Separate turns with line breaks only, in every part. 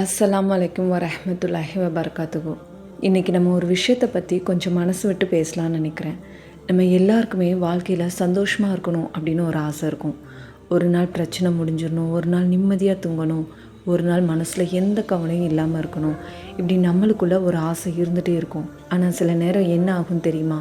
அஸ்ஸலாமு அலைக்கும் வரஹ்மத்துல்லாஹி வபரகாத்துஹு. இன்றைக்கி நம்ம ஒரு விஷயத்தை பற்றி கொஞ்சம் மனசு விட்டு பேசலான்னு நினைக்கிறேன். நம்ம எல்லாருக்குமே வாழ்க்கையில் சந்தோஷமாக இருக்கணும் அப்படின்னு ஒரு ஆசை இருக்கும். ஒரு நாள் பிரச்சனை முடிஞ்சிடணும், ஒரு நாள் நிம்மதியாக தூங்கணும், ஒரு நாள் மனசில் எந்த கவலையும் இல்லாமல் இருக்கணும். இப்படி நம்மளுக்குள்ள ஒரு ஆசை இருந்துகிட்டே இருக்கும். ஆனால் சில நேரம் என்ன ஆகும் தெரியுமா?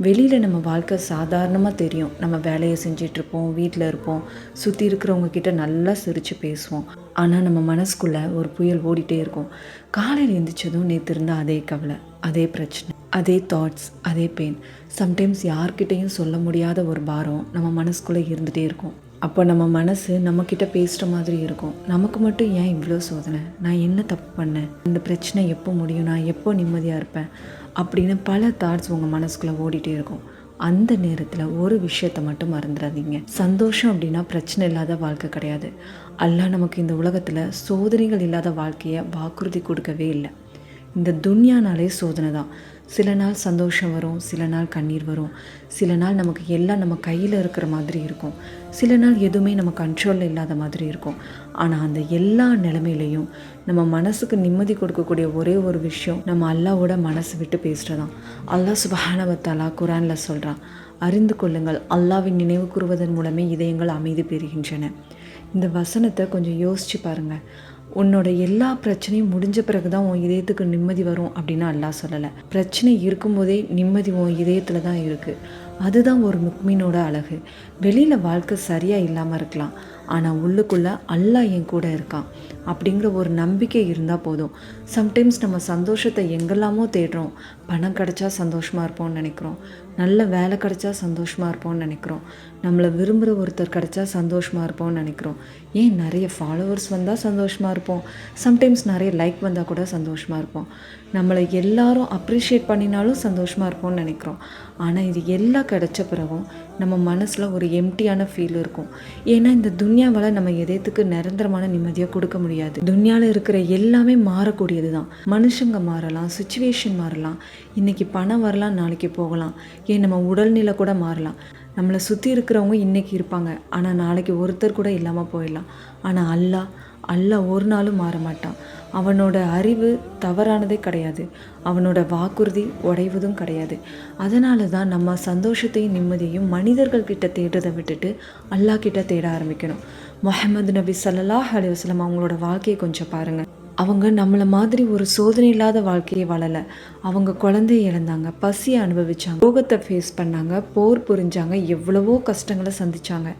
வெளியில் நம்ம வாழ்க்கை சாதாரணமாக தெரியும். நம்ம வேலையை செஞ்சிட்ருப்போம், வீட்டில் இருப்போம், சுற்றி இருக்கிறவங்க கிட்ட நல்லா சிரித்து பேசுவோம். ஆனால் நம்ம மனசுக்குள்ளே ஒரு புயல் ஓடிட்டே இருக்கும். காலையில் எழுந்திரிச்சதும் நேற்று இருந்த அதே கவலை, அதே பிரச்சனை, அதே தாட்ஸ், அதே பெயின். சம்டைம்ஸ் யார்கிட்டையும் சொல்ல முடியாத ஒரு பாரம் நம்ம மனசுக்குள்ளே இருந்துகிட்டே இருக்கும். அப்போ நம்ம மனசு நம்மக்கிட்ட பேசுகிற மாதிரி இருக்கும். நமக்கு மட்டும் ஏன் இவ்வளோ சோதனை? நான் என்ன தப்பு பண்ணேன்? இந்த பிரச்சனை எப்போ முடியும்? நான் எப்போ நிம்மதியாக இருப்பேன்? அப்படின்னு பல தாட்ஸ் உங்கள் மனசுக்குள்ளே ஓடிட்டே இருக்கும். அந்த நேரத்தில் ஒரு விஷயத்தை மட்டும் மறந்துடாதீங்க. சந்தோஷம் அப்படின்னா பிரச்சனை இல்லாத வாழ்க்கை கிடையாது. அல்லாஹ் நமக்கு இந்த உலகத்தில் சோதனைகள் இல்லாத வாழ்க்கையை வாக்குறுதி கொடுக்கவே இல்லை. இந்த துன்யானாலே சோதனை தான். சில நாள் சந்தோஷம் வரும், சில நாள் கண்ணீர் வரும், சில நாள் நமக்கு எல்லாம் நம்ம கையில் இருக்கிற மாதிரி இருக்கும், சில நாள் எதுவுமே நம்ம கண்ட்ரோலில் இல்லாத மாதிரி இருக்கும். ஆனால் அந்த எல்லா நிலைமையிலையும் நம்ம மனசுக்கு நிம்மதி கொடுக்கக்கூடிய ஒரே ஒரு விஷயம் நம்ம அல்லாவோட மனசு விட்டு பேசுகிறதான். அல்லாஹ் சுப்ஹானஹு வ தஆலா குர்ஆனில் சொல்கிறான், அறிந்து கொள்ளுங்கள், அல்லாஹ்வின் நினைவு கூறுவதன் மூலமே இதயங்கள் அமைதி பெறுகின்றன. இந்த வசனத்தை கொஞ்சம் யோசித்து பாருங்கள். உன்னோட எல்லா பிரச்சனையும் முடிஞ்ச பிறகு தான் உன் இதயத்துக்கு நிம்மதி வரும் அப்படின்னு அல்லாஹ் சொல்லலை. பிரச்சனை இருக்கும்போதே நிம்மதி உன் இதயத்தில் தான் இருக்குது. அதுதான் ஒரு முக்மீனோட அழகு. வெளியில் வாழ்க்கை சரியாக இல்லாமல் இருக்கலாம், ஆனால் உள்ளுக்குள்ளே அல்லாஹ் என் கூட இருக்கான் அப்படிங்கிற ஒரு நம்பிக்கை இருந்தால் போதும். சம்டைம்ஸ் நம்ம சந்தோஷத்தை எங்கெல்லாமோ தேடுறோம். பணம் கிடச்சா சந்தோஷமாக இருப்போம்னு நினைக்கிறோம், நல்ல வேலை கிடச்சா சந்தோஷமாக இருப்போம்னு நினைக்கிறோம், நம்மளை விரும்புகிற ஒருத்தர் கிடச்சா சந்தோஷமாக இருப்போம்னு நினைக்கிறோம், ஏன் நிறைய ஃபாலோவர்ஸ் வந்தால் சந்தோஷமாக இருப்போம், சம்டைம்ஸ் நிறைய லைக் வந்தால் கூட சந்தோஷமாக இருப்போம், நம்மளை எல்லாரும் அப்ரிஷியேட் பண்ணினாலும் சந்தோஷமாக இருப்போம்னு நினைக்கிறோம். ஆனால் இது எல்லாம் கிடைச்ச பிறகும் நம்ம மனசில் ஒரு எம்டியான ஃபீல் இருக்கும். ஏன்னா இந்த துன்யாவால் நம்ம எதயத்துக்கு நிரந்தரமான நிம்மதியாக கொடுக்க முடியாது. துன்யாவில் இருக்கிற எல்லாமே மாறக்கூடியது தான். மனுஷங்க மாறலாம், சுச்சுவேஷன் மாறலாம், இன்றைக்கி பணம் வரலாம், நாளைக்கு போகலாம், ஏன் நம்ம உடல்நிலை கூட மாறலாம். நம்மளை சுற்றி இருக்கிறவங்க இன்றைக்கி இருப்பாங்க, ஆனால் நாளைக்கு ஒருத்தர் கூட இல்லாமல் போயிடலாம். ஆனால் அல்லாஹ் ஒரு நாளும் மாற மாட்டான். அவனோட அறிவு தவறானதே கிடையாது, அவனோட வாக்குறுதி உடைவதும் கிடையாது. அதனால தான் நம்ம சந்தோஷத்தையும் நிம்மதியையும் மனிதர்கள் கிட்ட தேடுறதை விட்டுட்டு அல்லாஹ் கிட்ட தேட ஆரம்பிக்கணும். முஹம்மது நபி ஸல்லல்லாஹு அலைஹி வஸல்லம் அவங்களோட வாழ்க்கையை கொஞ்சம் பாருங்கள். அவங்க நம்மளை மாதிரி ஒரு சோதனை இல்லாத வாழ்க்கையை வாழலை. அவங்க குழந்தைய இழந்தாங்க, பசியை அனுபவிச்சாங்க, ரோகத்தை ஃபேஸ் பண்ணாங்க, போர் புரிஞ்சாங்க, எவ்வளவோ கஷ்டங்களை சந்திச்சாங்க.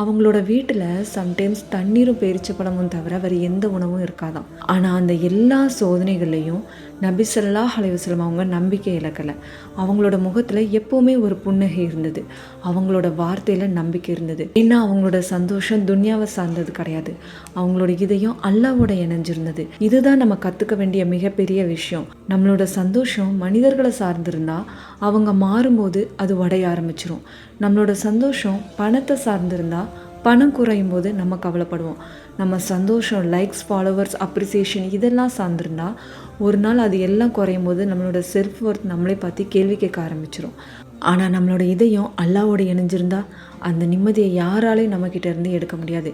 அவங்களோட வீட்டில் சம்டைம்ஸ் தண்ணீரும் பேரிச்சப்பழமும் தவிர வேறு எந்த உணவும் இருக்காதான். ஆனால் அந்த எல்லா சோதனைகள்லையும் நபி ஸல்லல்லாஹு அலைஹி வஸல்லம் அவங்க நம்பிக்கை இழக்கலை. அவங்களோட முகத்தில் எப்போவுமே ஒரு புன்னகை இருந்தது, அவங்களோட வார்த்தையில் நம்பிக்கை இருந்தது. ஏன்னா அவங்களோட சந்தோஷம் துன்யாவை சார்ந்தது கிடையாது, அவங்களோட இதயம் அல்லாஹ்வோட இணைஞ்சிருந்தது. இதுதான் நம்ம கற்றுக்க வேண்டிய மிகப்பெரிய விஷயம். நம்மளோட சந்தோஷம் மனிதர்களை சார்ந்திருந்தா அவங்க மாறும்போது அது உடைய ஆரம்பிச்சிரும். நம்மளோட சந்தோஷம் பணத்தை சார்ந்திருந்தா பணம் குறையும் போது நம்ம கவலைப்படுவோம். நம்ம சந்தோஷம் லைக்ஸ், ஃபாலோவர்ஸ், அப்ரிசியேஷன் இதெல்லாம் சார்ந்திருந்தா ஒரு நாள் அது எல்லாம் குறையும் போது நம்மளோட செல்ஃப் ஒர்த் நம்மளே பார்த்து கேள்வி கேட்க ஆரம்பிச்சிடும். ஆனால் நம்மளோட இதயம் அல்லாஹ்வோட இணைஞ்சிருந்தா அந்த நிம்மதியை யாராலையும் நம்மக்கிட்ட இருந்து எடுக்க முடியாது.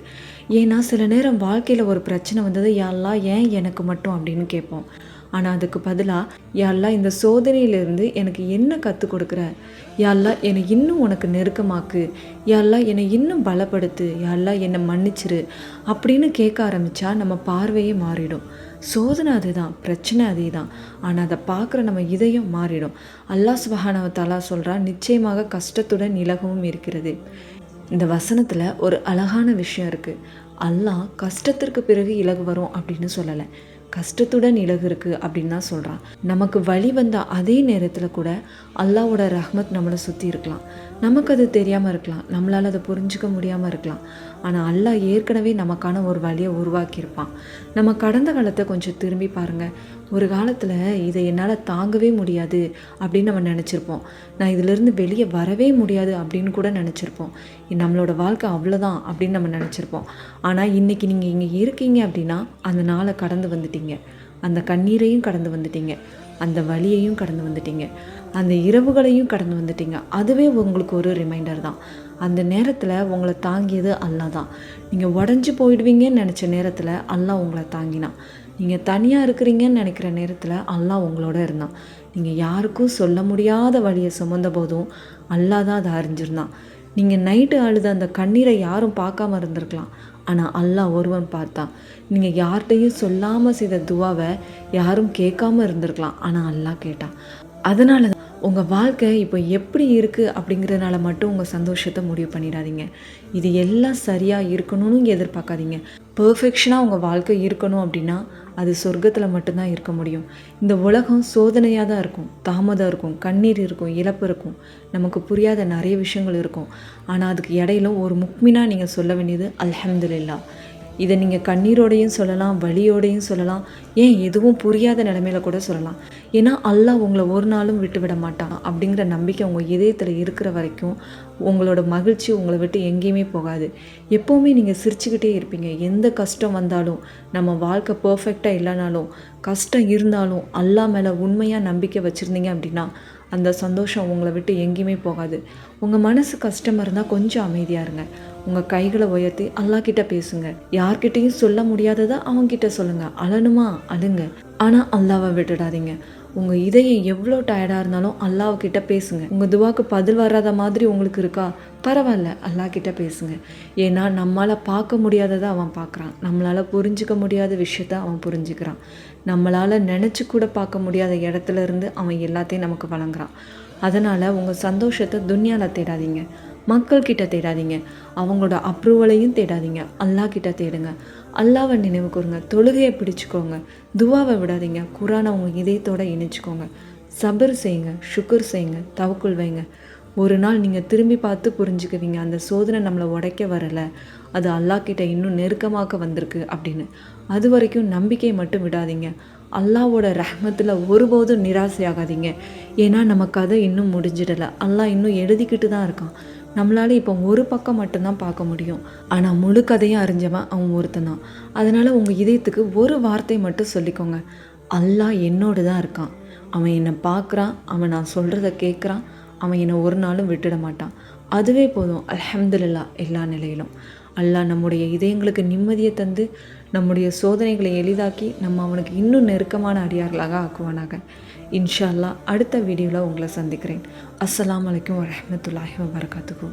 ஏன்னா சில நேரம் வாழ்க்கையில் ஒரு பிரச்சனை வந்தது, யா அல்லாஹ் ஏன் எனக்கு மட்டும் அப்படின்னு கேட்போம். ஆனால் அதுக்கு பதிலாக, யா அல்லாஹ் இந்த சோதனையிலேருந்து எனக்கு என்ன கற்றுக் கொடுக்குற, யா அல்லாஹ் என்னை இன்னும் உனக்கு நெருக்கமாக்கு, யா அல்லாஹ் என்னை இன்னும் பலப்படுத்து, யா அல்லாஹ் என்னை மன்னிச்சிரு அப்படின்னு கேட்க ஆரம்பித்தா நம்ம பார்வையே மாறிடும். சோதனை அதே தான், பிரச்சனை அதே தான், ஆனால் அதை பார்க்குற நம்ம இதயம் மாறிடும். அல்லாஹ் சுப்ஹானஹு வ தஆலா சொல்கிறா, நிச்சயமாக கஷ்டத்துடன் இலகவும் இருக்கிறது. இந்த வசனத்தில் ஒரு அழகான விஷயம் இருக்குது. அல்லாஹ் கஷ்டத்திற்கு பிறகு இலகு வரும் அப்படின்னு சொல்லலை, கஷ்டத்துடன் இலகு இருக்குது அப்படின்னு தான் சொல்கிறான். நமக்கு வழி வந்த அதே நேரத்தில் கூட அல்லாஹ்வோட ரஹ்மத் நம்மளை சுற்றி இருக்கலாம். நமக்கு அது தெரியாமல் இருக்கலாம், நம்மளால் அதை புரிஞ்சிக்க முடியாமல் இருக்கலாம். ஆனால் அல்லாஹ் ஏற்கனவே நமக்கான ஒரு வழியை உருவாக்கியிருப்பான். நம்ம கடந்த காலத்தை கொஞ்சம் திரும்பி பாருங்கள். ஒரு காலத்தில் இதை என்னால் தாங்கவே முடியாது அப்படின்னு நம்ம நினச்சிருப்போம், நான் இதிலேருந்து வெளியே வரவே முடியாது அப்படின்னு கூட நினச்சிருப்போம், நம்மளோட வாழ்க்கை அவ்வளோதான் அப்படின்னு நம்ம நினச்சிருப்போம். ஆனால் இன்றைக்கி நீங்கள் இங்கே இருக்கீங்க அப்படின்னா அந்த நாளை கடந்து வந்துட்டீங்க, அந்த கண்ணீரையும் கடந்து வந்துட்டீங்க, அந்த வலியையும் கடந்து வந்துட்டீங்க, அந்த இரவுகளையும் கடந்து வந்துட்டீங்க. அதுவே உங்களுக்கு ஒரு ரிமைண்டர் தான். அந்த நேரத்தில் உங்களை தாங்கியது அல்லாஹ் தான். நீங்கள் உடஞ்சி போயிடுவீங்கன்னு நினச்ச நேரத்தில் அல்லாஹ் உங்களை தாங்கினான். நீங்கள் தனியாக இருக்கிறீங்கன்னு நினைக்கிற நேரத்தில் அல்லாஹ் உங்களோட இருந்தான். நீங்கள் யாருக்கும் சொல்ல முடியாத வழியை சுமந்த போதும் அல்லாஹ் தான் அதை அறிஞ்சிருந்தான். நீங்கள் நைட்டு அழுத அந்த கண்ணீரை யாரும் பார்க்காம இருந்திருக்கலாம், ஆனால் அல்லாஹ் ஒருவன் பார்த்தான். நீங்கள் யார்கிட்டையும் சொல்லாமல் செய்த துவாவை யாரும் கேட்காம இருந்திருக்கலாம், ஆனால் அல்லாஹ் கேட்டான். அதனால தான் உங்கள் வாழ்க்கை இப்போ எப்படி இருக்குது அப்படிங்கிறதுனால மட்டும் உங்கள் சந்தோஷத்தை முடிவு பண்ணிடாதீங்க. இது எல்லாம் சரியாக இருக்கணும்னு எதிர்பார்க்காதீங்க. பெர்ஃபெக்ஷனாக உங்கள் வாழ்க்கை இருக்கணும் அப்படின்னா அது சொர்க்கத்தில் மட்டும்தான் இருக்க முடியும். இந்த உலகம் சோதனையாக தான் இருக்கும், தாமதம் இருக்கும், கண்ணீர் இருக்கும், இழப்பு இருக்கும், நமக்கு புரியாத நிறைய விஷயங்கள் இருக்கும். ஆனால் அதுக்கு இடையில ஒரு முக்மினாக நீங்கள் சொல்ல வேண்டியது அல்ஹம்துலில்லாஹ். இதை நீங்கள் கண்ணீரோடையும் சொல்லலாம், வலியோடையும் சொல்லலாம், ஏன் எதுவும் புரியாத நிலைமையில கூட சொல்லலாம். ஏன்னா அல்லாஹ் உங்களை ஒரு நாளும் விட்டு விட மாட்டான் அப்படிங்கிற நம்பிக்கை உங்கள் இதயத்தில் இருக்கிற வரைக்கும் உங்களோட மகிழ்ச்சி உங்களை விட்டு எங்கேயுமே போகாது. எப்போவுமே நீங்கள் சிரிச்சுக்கிட்டே இருப்பீங்க. எந்த கஷ்டம் வந்தாலும், நம்ம வாழ்க்கை பர்ஃபெக்டாக இல்லைனாலும், கஷ்டம் இருந்தாலும் அல்லாஹ் மேலே உண்மையாக நம்பிக்கை வச்சுருந்தீங்க அப்படின்னா அந்த சந்தோஷம் உங்களை விட்டு எங்கேயுமே போகாது. உங்கள் மனசு கஷ்டமாக இருந்தால் கொஞ்சம் அமைதியாக இருங்க. உங்கள் கைகளை உயர்த்தி அல்லாஹ்கிட்ட பேசுங்க. யார்கிட்டையும் சொல்ல முடியாததை அவங்ககிட்ட சொல்லுங்கள். அழணுமா அழுங்க, ஆனால் அல்லாவை விட்டுடாதீங்க. உங்கள் இதயம் எவ்வளோ டயர்டாக இருந்தாலும் அல்லாஹ்கிட்ட பேசுங்க. உங்கள் துவாக்கு பதில் வராத மாதிரி உங்களுக்கு இருக்கா, பரவாயில்ல, அல்லாஹ்கிட்ட பேசுங்க. ஏன்னா நம்மளால் பார்க்க முடியாததை அவன் பார்க்குறான், நம்மளால் புரிஞ்சிக்க முடியாத விஷயத்த அவன் புரிஞ்சுக்கிறான், நம்மளால் நினச்சி கூட பார்க்க முடியாத இடத்துல இருந்து அவன் எல்லாத்தையும் நமக்கு வழங்குறான். அதனால் உங்கள் சந்தோஷத்தை துன்யாவில் தேடாதீங்க, மக்கள்கிட்ட தேடாதீங்க, அவங்களோட அப்ரூவலையும் தேடாதீங்க, அல்லாஹ்கிட்ட தேடுங்க. அல்லாவை நினைவு கூறுங்க, தொழுகையை பிடிச்சிக்கோங்க, துவாவை விடாதீங்க, குரானை உங்கள் இதயத்தோடு இணைச்சிக்கோங்க, சபர் செய்யுங்க, ஷுக்குர் செய்யுங்க, தவக்குல் வைங்க. ஒரு நாள் நீங்கள் திரும்பி பார்த்து புரிஞ்சுக்குவீங்க, அந்த சோதனை நம்மளை உடைக்க வரலை, அது அல்லாஹ்கிட்ட இன்னும் நெருக்கமாக்க வந்திருக்கு அப்படின்னு. அது வரைக்கும் நம்பிக்கையை மட்டும் விடாதீங்க. அல்லாவோட ரஹ்மத்தில் ஒருபோதும் நிராசையாகாதீங்க. ஏன்னா நம்ம கதை இன்னும் முடிஞ்சிடலை, அல்லாஹ் இன்னும் எழுதிக்கிட்டு தான் இருக்கான். நம்மளால் இப்போ ஒரு பக்கம் மட்டும்தான் பார்க்க முடியும், ஆனால் முழு கதையும் அறிஞ்சவன் அவன் ஒருத்தன் தான். அதனால் உங்கள் இதயத்துக்கு ஒரு வார்த்தை மட்டும் சொல்லிக்கோங்க, அல்லாஹ் என்னோடு தான் இருக்கான், அவன் என்னை பார்க்குறான், அவன் நான் சொல்கிறத கேட்குறான், அவன் என்னை ஒரு நாளும் விட்டுட மாட்டான். அதுவே போதும். அல்ஹம்துலில்லாஹ். எல்லா நிலையிலும் அல்லாஹ் நம்முடைய இதயங்களுக்கு நிம்மதியை தந்து நம்முடைய சோதனைகளை எளிதாக்கி நம்ம அவனுக்கு இன்னும் நெருக்கமான அடியார்களாக ஆக்குவானாக. இன்ஷா அல்லாஹ் அடுத்த வீடியோவில் உங்களை சந்திக்கிறேன். அஸ்ஸலாமு அலைக்கும் வரஹ்மத்துல்லாஹி வபரகாத்துஹு.